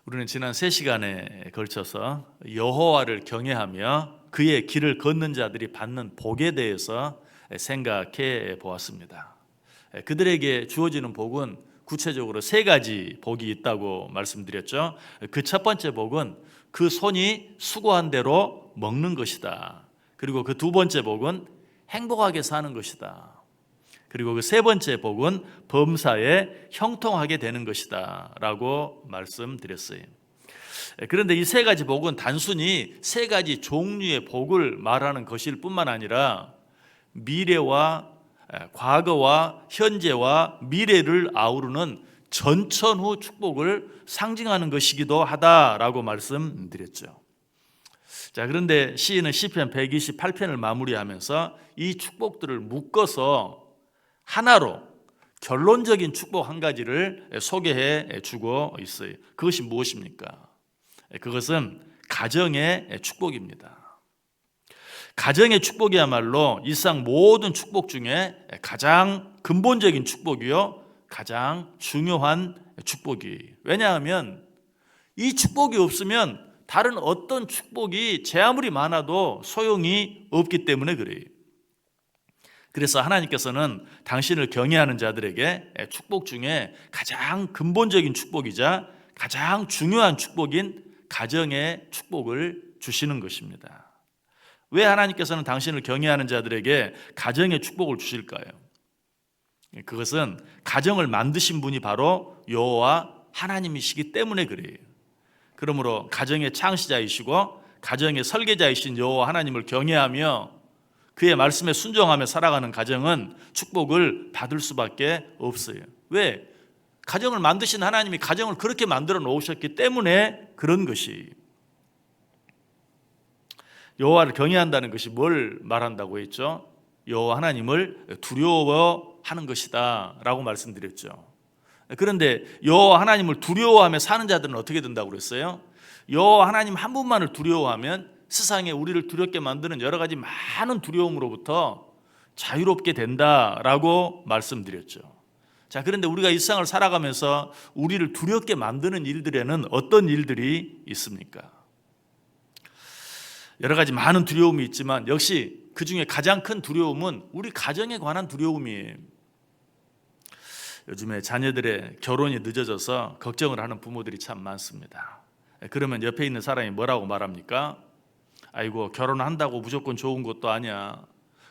우리는 지난 3시간에 걸쳐서 여호와를 경외하며 그의 길을 걷는 자들이 받는 복에 대해서 생각해 보았습니다. 그들에게 주어지는 복은 구체적으로 3가지 복이 있다고 말씀드렸죠. 그 첫 번째 복은 그 손이 수고한 대로 먹는 것이다. 그리고 그 두 번째 복은 행복하게 사는 것이다. 그리고 그 세 번째 복은 범사에 형통하게 되는 것이다 라고 말씀드렸어요. 그런데 이 3가지 복은 단순히 3가지 종류의 복을 말하는 것일 뿐만 아니라 미래와 과거와 현재와 미래를 아우르는 전천후 축복을 상징하는 것이기도 하다라고 말씀드렸죠. 자, 그런데 시인은 시편 128편을 마무리하면서 이 축복들을 묶어서 하나로 결론적인 축복 한 가지를 소개해 주고 있어요. 그것이 무엇입니까? 그것은 가정의 축복입니다. 가정의 축복이야말로 일상 모든 축복 중에 가장 근본적인 축복이요, 가장 중요한 축복이. 왜냐하면 이 축복이 없으면 다른 어떤 축복이 제 아무리 많아도 소용이 없기 때문에 그래요. 그래서 하나님께서는 당신을 경외하는 자들에게 축복 중에 가장 근본적인 축복이자 가장 중요한 축복인 가정의 축복을 주시는 것입니다. 왜 하나님께서는 당신을 경외하는 자들에게 가정의 축복을 주실까요? 그것은 가정을 만드신 분이 바로 여호와 하나님이시기 때문에 그래요. 그러므로 가정의 창시자이시고 가정의 설계자이신 여호와 하나님을 경외하며 그의 말씀에 순종하며 살아가는 가정은 축복을 받을 수밖에 없어요. 왜? 가정을 만드신 하나님이 가정을 그렇게 만들어 놓으셨기 때문에 그런 것이. 여호와를 경외한다는 것이 뭘 말한다고 했죠? 여호와 하나님을 두려워하는 것이다 라고 말씀드렸죠. 그런데 여호와 하나님을 두려워하며 사는 자들은 어떻게 된다고 그랬어요? 여호와 하나님 한 분만을 두려워하면 세상에 우리를 두렵게 만드는 여러 가지 많은 두려움으로부터 자유롭게 된다라고 말씀드렸죠. 자, 그런데 우리가 일상을 살아가면서 우리를 두렵게 만드는 일들에는 어떤 일들이 있습니까? 여러 가지 많은 두려움이 있지만 역시 그 중에 가장 큰 두려움은 우리 가정에 관한 두려움이에요. 요즘에 자녀들의 결혼이 늦어져서 걱정을 하는 부모들이 참 많습니다. 그러면 옆에 있는 사람이 뭐라고 말합니까? 아이고, 결혼한다고 무조건 좋은 것도 아니야.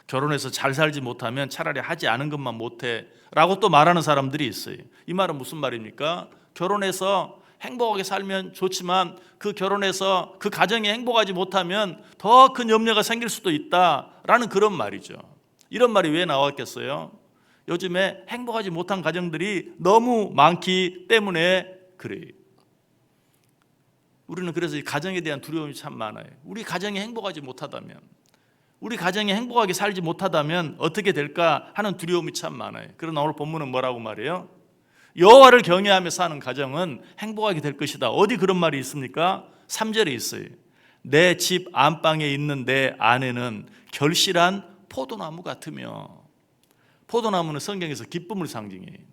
결혼해서 잘 살지 못하면 차라리 하지 않은 것만 못해 라고 또 말하는 사람들이 있어요. 이 말은 무슨 말입니까? 결혼해서 행복하게 살면 좋지만 그 결혼해서 그 가정이 행복하지 못하면 더 큰 염려가 생길 수도 있다라는 그런 말이죠. 이런 말이 왜 나왔겠어요? 요즘에 행복하지 못한 가정들이 너무 많기 때문에 그래요. 우리는 그래서 이 가정에 대한 두려움이 참 많아요. 우리 가정이 행복하지 못하다면, 우리 가정이 행복하게 살지 못하다면 어떻게 될까 하는 두려움이 참 많아요. 그러나 오늘 본문은 뭐라고 말해요? 여호와를 경외하며 사는 가정은 행복하게 될 것이다. 어디 그런 말이 있습니까? 3절에 있어요. 내 집 안방에 있는 내 아내는 결실한 포도나무 같으며. 포도나무는 성경에서 기쁨을 상징해요.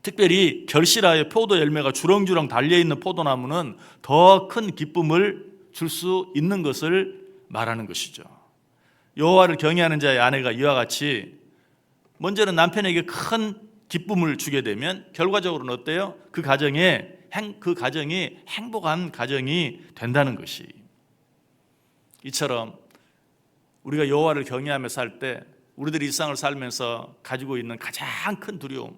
특별히 결실하여 포도 열매가 주렁주렁 달려있는 포도나무는 더 큰 기쁨을 줄 수 있는 것을 말하는 것이죠. 여호와를 경외하는 자의 아내가 이와 같이 먼저는 남편에게 큰 기쁨을 주게 되면 결과적으로는 어때요? 그 가정이 행복한 가정이 된다는 것이. 이처럼 우리가 여호와를 경외하며 살 때 우리들이 일상을 살면서 가지고 있는 가장 큰 두려움,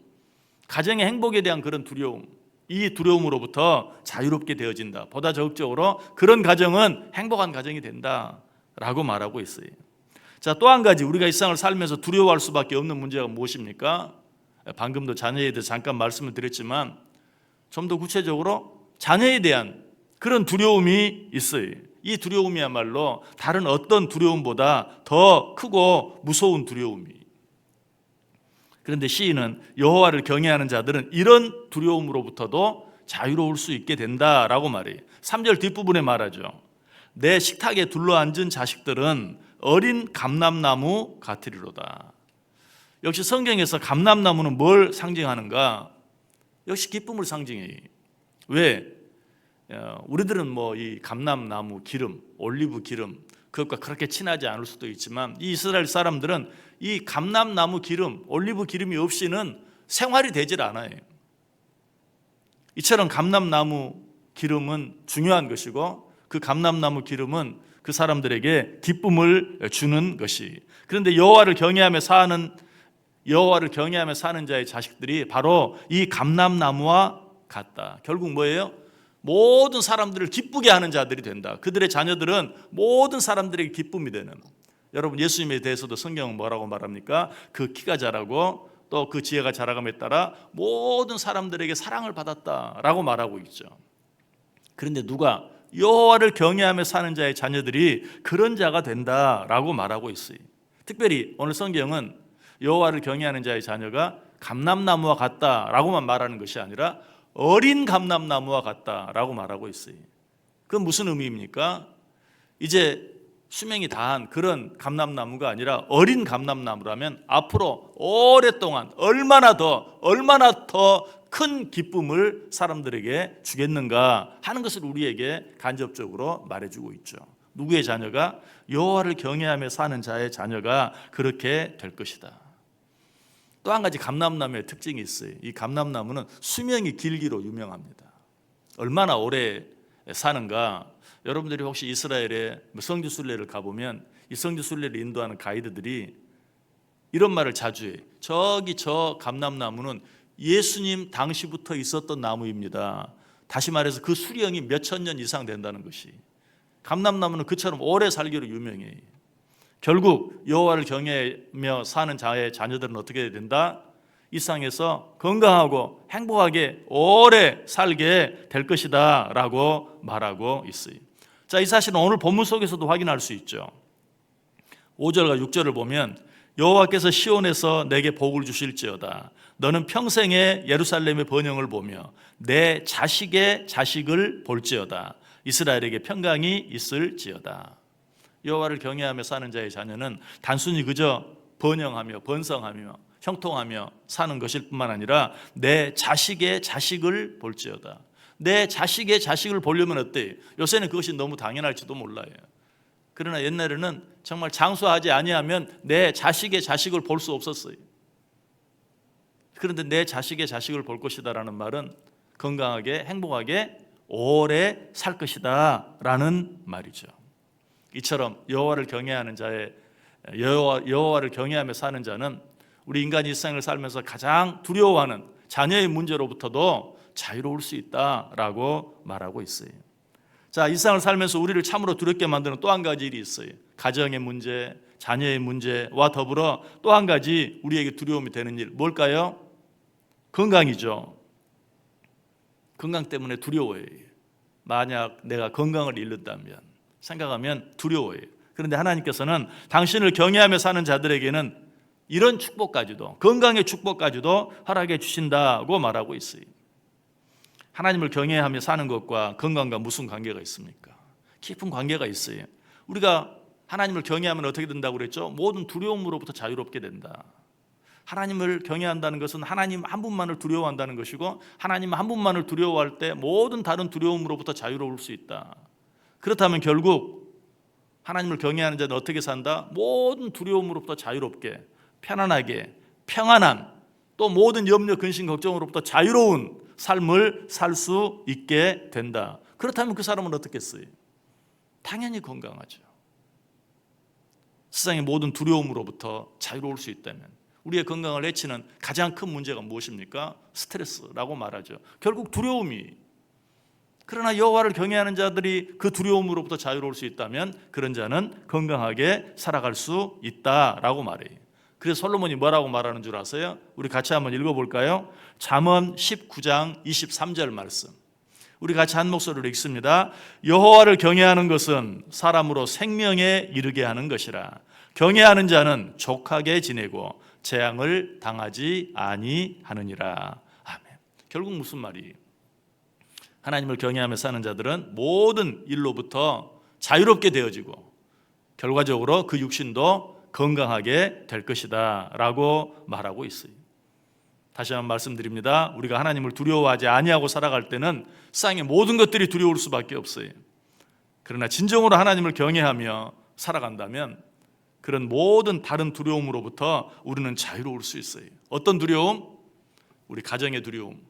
가정의 행복에 대한 그런 두려움, 이 두려움으로부터 자유롭게 되어진다. 보다 적극적으로 그런 가정은 행복한 가정이 된다라고 말하고 있어요. 자, 또 한 가지 우리가 일상을 살면서 두려워할 수밖에 없는 문제가 무엇입니까? 방금도 자녀에 대해서 잠깐 말씀을 드렸지만 좀 더 구체적으로 자녀에 대한 그런 두려움이 있어요. 이 두려움이야말로 다른 어떤 두려움보다 더 크고 무서운 두려움이. 그런데 시인은 여호와를 경외하는 자들은 이런 두려움으로부터도 자유로울 수 있게 된다라고 말해요. 3절 뒷부분에 말하죠. 내 식탁에 둘러앉은 자식들은 어린 감람나무 같으리로다. 역시 성경에서 감람나무는 뭘 상징하는가? 역시 기쁨을 상징해요. 왜? 우리들은 뭐 이 감람나무 기름, 올리브 기름 그것과 그렇게 친하지 않을 수도 있지만 이 이스라엘 사람들은 이 감람나무 기름, 올리브 기름이 없이는 생활이 되질 않아요. 이처럼 감람나무 기름은 중요한 것이고 그 감람나무 기름은 그 사람들에게 기쁨을 주는 것이. 그런데 여호와를 경외하며 사는 자의 자식들이 바로 이 감람나무와 같다. 결국 뭐예요? 모든 사람들을 기쁘게 하는 자들이 된다. 그들의 자녀들은 모든 사람들에게 기쁨이 되는. 여러분 예수님에 대해서도 성경은 뭐라고 말합니까? 그 키가 자라고 또 그 지혜가 자라감에 따라 모든 사람들에게 사랑을 받았다라고 말하고 있죠. 그런데 누가 여호와를 경외하며 사는 자의 자녀들이 그런 자가 된다라고 말하고 있어요. 특별히 오늘 성경은 여호와를 경외하는 자의 자녀가 감람나무와 같다라고만 말하는 것이 아니라 어린 감람나무와 같다라고 말하고 있어요. 그건 무슨 의미입니까? 이제 수명이 다한 그런 감람나무가 아니라 어린 감람나무라면 앞으로 오랫동안 얼마나 더 큰 기쁨을 사람들에게 주겠는가 하는 것을 우리에게 간접적으로 말해주고 있죠. 누구의 자녀가? 여호와를 경외하며 사는 자의 자녀가 그렇게 될 것이다. 또 한 가지 감람나무의 특징이 있어요. 이 감람나무는 수명이 길기로 유명합니다. 얼마나 오래 사는가? 여러분들이 혹시 이스라엘의 성지 순례를 가보면 이 성지 순례를 인도하는 가이드들이 이런 말을 자주 해요. 저기 저 감람나무는 예수님 당시부터 있었던 나무입니다. 다시 말해서 그 수령이 몇천 년 이상 된다는 것이. 감람나무는 그처럼 오래 살기로 유명해요. 결국 여호와를 경외하며 사는 자의 자녀들은 어떻게 된다? 이 세상에서 건강하고 행복하게 오래 살게 될 것이다 라고 말하고 있어요. 자, 이 사실은 오늘 본문 속에서도 확인할 수 있죠. 5절과 6절을 보면 여호와께서 시온에서 내게 복을 주실지어다. 너는 평생에 예루살렘의 번영을 보며 내 자식의 자식을 볼지어다. 이스라엘에게 평강이 있을지어다. 여호와를 경외하며 사는 자의 자녀는 단순히 그저 번영하며 번성하며 형통하며 사는 것일 뿐만 아니라 내 자식의 자식을 볼지어다. 내 자식의 자식을 보려면 어때요? 요새는 그것이 너무 당연할지도 몰라요. 그러나 옛날에는 정말 장수하지 아니하면 내 자식의 자식을 볼 수 없었어요. 그런데 내 자식의 자식을 볼 것이다라는 말은 건강하게 행복하게 오래 살 것이다 라는 말이죠. 이처럼 여호와를 경외하는 자의 여호와를 경외하며 사는 자는 우리 인간이 일상을 살면서 가장 두려워하는 자녀의 문제로부터도 자유로울 수 있다라고 말하고 있어요. 자, 일상을 살면서 우리를 참으로 두렵게 만드는 또 한 가지 일이 있어요. 가정의 문제, 자녀의 문제와 더불어 또 한 가지 우리에게 두려움이 되는 일, 뭘까요? 건강이죠. 건강 때문에 두려워해요. 만약 내가 건강을 잃는다면 생각하면 두려워해요. 그런데 하나님께서는 당신을 경외하며 사는 자들에게는 이런 축복까지도, 건강의 축복까지도 허락해 주신다고 말하고 있어요. 하나님을 경외하며 사는 것과 건강과 무슨 관계가 있습니까? 깊은 관계가 있어요. 우리가 하나님을 경외하면 어떻게 된다고 그랬죠? 모든 두려움으로부터 자유롭게 된다. 하나님을 경외한다는 것은 하나님 한 분만을 두려워한다는 것이고, 하나님 한 분만을 두려워할 때 모든 다른 두려움으로부터 자유로울 수 있다. 그렇다면 결국 하나님을 경외하는 자는 어떻게 산다? 모든 두려움으로부터 자유롭게, 편안하게, 평안한, 또 모든 염려, 근심, 걱정으로부터 자유로운 삶을 살 수 있게 된다. 그렇다면 그 사람은 어떻겠어요? 당연히 건강하죠. 세상의 모든 두려움으로부터 자유로울 수 있다면 우리의 건강을 해치는 가장 큰 문제가 무엇입니까? 스트레스라고 말하죠. 결국 두려움이. 그러나 여호와를 경외하는 자들이 그 두려움으로부터 자유로울 수 있다면 그런 자는 건강하게 살아갈 수 있다라고 말해요. 그래서 솔로몬이 뭐라고 말하는 줄 아세요? 우리 같이 한번 읽어볼까요? 잠언 19장 23절 말씀. 우리 같이 한 목소리로 읽습니다. 여호와를 경외하는 것은 사람으로 생명에 이르게 하는 것이라. 경외하는 자는 족하게 지내고 재앙을 당하지 아니하느니라. 아멘. 결국 무슨 말이에요? 하나님을 경외하며 사는 자들은 모든 일로부터 자유롭게 되어지고 결과적으로 그 육신도 건강하게 될 것이다 라고 말하고 있어요. 다시 한번 말씀드립니다. 우리가 하나님을 두려워하지 아니하고 살아갈 때는 세상의 모든 것들이 두려울 수밖에 없어요. 그러나 진정으로 하나님을 경외하며 살아간다면 그런 모든 다른 두려움으로부터 우리는 자유로울 수 있어요. 어떤 두려움? 우리 가정의 두려움,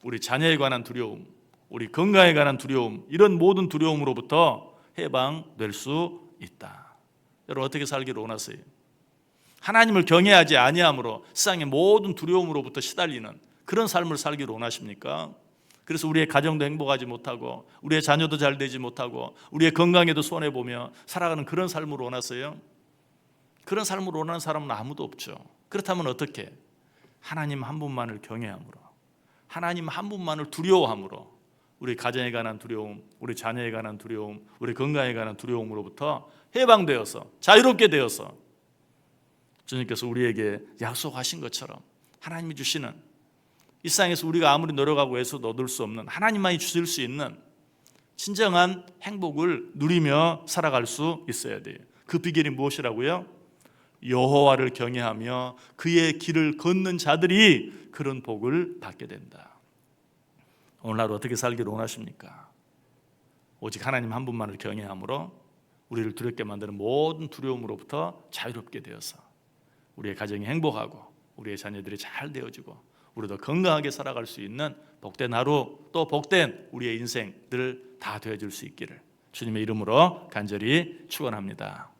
우리 자녀에 관한 두려움, 우리 건강에 관한 두려움, 이런 모든 두려움으로부터 해방될 수 있다. 여러분 어떻게 살기를 원하세요? 하나님을 경외하지 아니함으로 세상의 모든 두려움으로부터 시달리는 그런 삶을 살기를 원하십니까? 그래서 우리의 가정도 행복하지 못하고 우리의 자녀도 잘 되지 못하고 우리의 건강에도 손해보며 살아가는 그런 삶을 원하세요? 그런 삶을 원하는 사람은 아무도 없죠. 그렇다면 어떻게? 하나님 한 분만을 경외함으로, 하나님 한 분만을 두려워함으로 우리 가정에 관한 두려움, 우리 자녀에 관한 두려움, 우리 건강에 관한 두려움으로부터 해방되어서 자유롭게 되어서 주님께서 우리에게 약속하신 것처럼 하나님이 주시는 이 세상에서 우리가 아무리 노력하고 애써도 얻을 수 없는 하나님만이 주실 수 있는 진정한 행복을 누리며 살아갈 수 있어야 돼요. 그 비결이 무엇이라고요? 여호와를 경외하며 그의 길을 걷는 자들이 그런 복을 받게 된다. 오늘 하루 어떻게 살기를 원하십니까? 오직 하나님 한 분만을 경외함으로 우리를 두렵게 만드는 모든 두려움으로부터 자유롭게 되어서 우리의 가정이 행복하고 우리의 자녀들이 잘 되어지고 우리도 건강하게 살아갈 수 있는 복된 하루, 또 복된 우리의 인생들 다 되어질 수 있기를 주님의 이름으로 간절히 축원합니다.